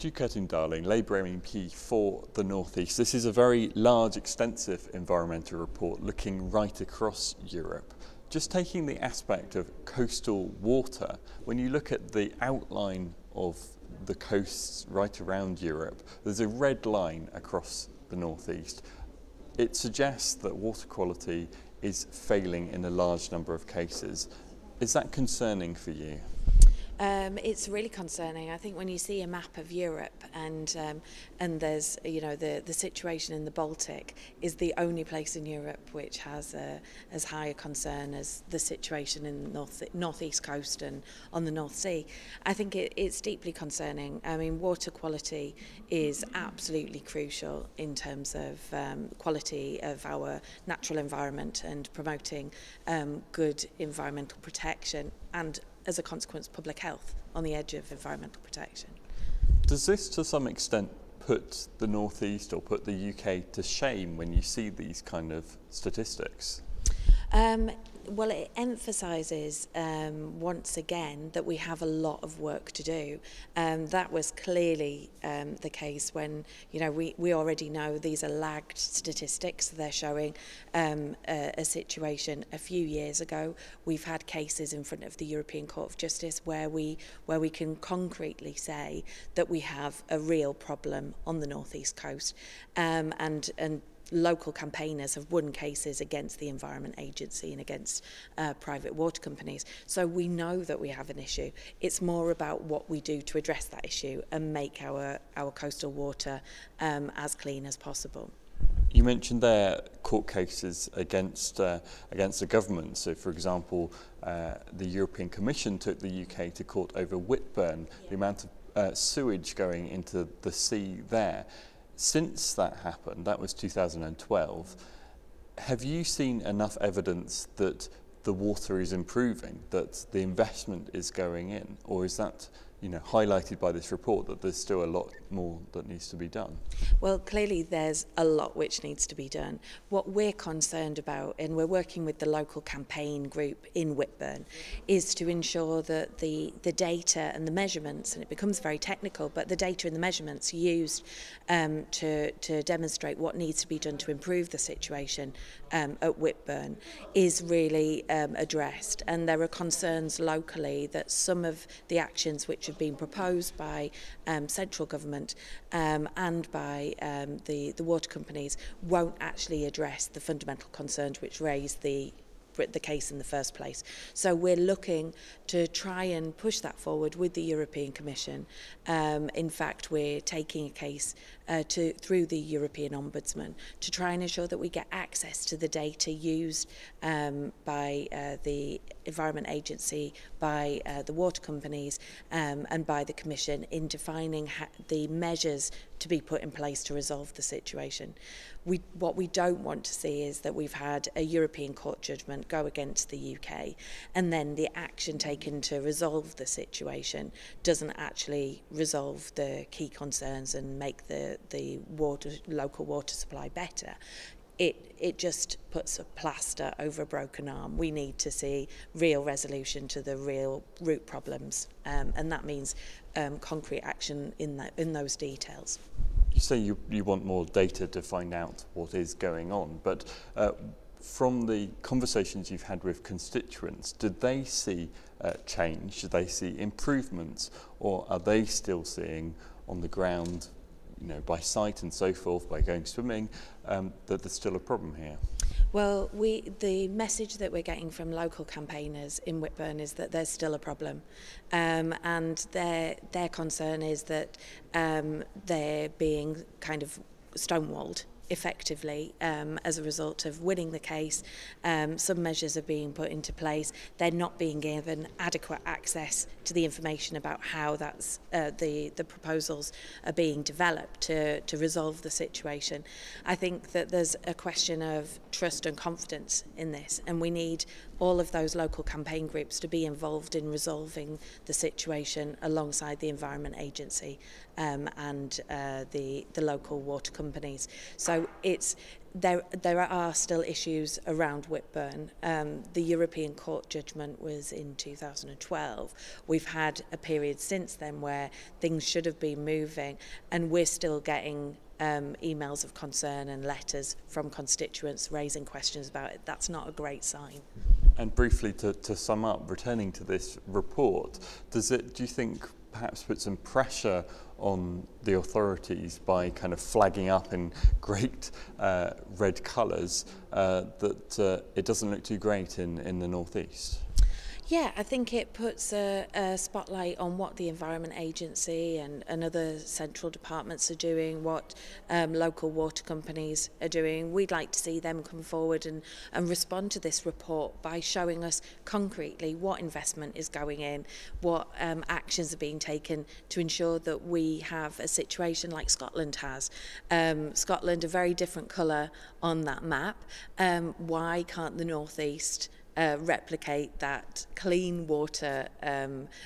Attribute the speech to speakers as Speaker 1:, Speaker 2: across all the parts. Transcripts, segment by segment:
Speaker 1: Duke Darling, Labour MEP for the North East. This is a very large, extensive environmental report looking right across Europe. Just taking the aspect of coastal water, when you look at the outline of the coasts right around Europe, there's a red line across the North East. It suggests that water quality is failing in a large number of cases. Is that concerning for you?
Speaker 2: It's really concerning. I think when you see a map of Europe and there's, you know, the situation in the Baltic is the only place in Europe which has as high a concern as the situation in the northeast coast and on the North Sea. I think it's deeply concerning. I mean, water quality is absolutely crucial in terms of quality of our natural environment and promoting good environmental protection and, as a consequence, public health on the edge of environmental protection.
Speaker 1: Does this to some extent put the North East or put the UK to shame when you see these kind of statistics?
Speaker 2: Well, it emphasises once again that we have a lot of work to do. That was clearly the case when, you know, we already know these are lagged statistics. They're showing a situation a few years ago. We've had cases in front of the European Court of Justice where we can concretely say that we have a real problem on the North East coast, and local campaigners have won cases against the Environment Agency and against private water companies. So we know that we have an issue. It's more about what we do to address that issue and make our coastal water as clean as possible.
Speaker 1: You mentioned there court cases against the government. So, for example, the European Commission took the UK to court over Whitburn, the amount of sewage going into the sea there. Since that happened, that was 2012, have you seen enough evidence that the water is improving, that the investment is going in, or is that, you know, highlighted by this report that there's still a lot more that needs to be done?
Speaker 2: Well, clearly there's a lot which needs to be done. What we're concerned about, and we're working with the local campaign group in Whitburn, is to ensure that the data and the measurements, and it becomes very technical, but the data and the measurements used to demonstrate what needs to be done to improve the situation at Whitburn is really addressed. And there are concerns locally that some of the actions which have been proposed by central government and by the water companies won't actually address the fundamental concerns which raised the case in the first place. So we're looking to try and push that forward with the European Commission. In fact, we're taking a case through the European Ombudsman to try and ensure that we get access to the data used by the Environment Agency, by the water companies and by the Commission in defining the measures to be put in place to resolve the situation. What we don't want to see is that we've had a European court judgment go against the UK and then the action taken to resolve the situation doesn't actually resolve the key concerns and make the local water supply better. It just puts a plaster over a broken arm. We need to see real resolution to the real root problems, and that means concrete action in those details.
Speaker 1: You say you want more data to find out what is going on, but from the conversations you've had with constituents, did they see change? Did they see improvements, or are they still seeing on the ground, you know, by sight and so forth, by going swimming, that there's still a problem here?
Speaker 2: Well, the message that we're getting from local campaigners in Whitburn is that there's still a problem, and their concern is that they're being kind of stonewalled effectively as a result of winning the case. Some measures are being put into place. They're not being given adequate access to the information about how the proposals are being developed to resolve the situation. I think that there's a question of trust and confidence in this, and we need all of those local campaign groups to be involved in resolving the situation alongside the Environment Agency and the local water companies. So So there are still issues around Whitburn. The European Court judgment was in 2012. We've had a period since then where things should have been moving, and we're still getting emails of concern and letters from constituents raising questions about it. That's not a great sign.
Speaker 1: And briefly, to sum up, returning to this report, do you think perhaps put some pressure on the authorities by kind of flagging up in great red colours that it doesn't look too great in the northeast?
Speaker 2: Yeah, I think it puts a spotlight on what the Environment Agency and other central departments are doing, what local water companies are doing. We'd like to see them come forward and respond to this report by showing us concretely what investment is going in, what actions are being taken to ensure that we have a situation like Scotland has. Scotland, a very different colour on that map. Why can't the North East replicate that clean water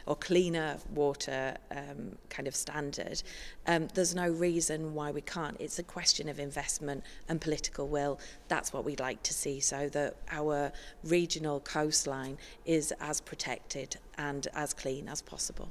Speaker 2: or cleaner water kind of standard? There's no reason why we can't. It's a question of investment and political will. That's what we'd like to see, so that our regional coastline is as protected and as clean as possible.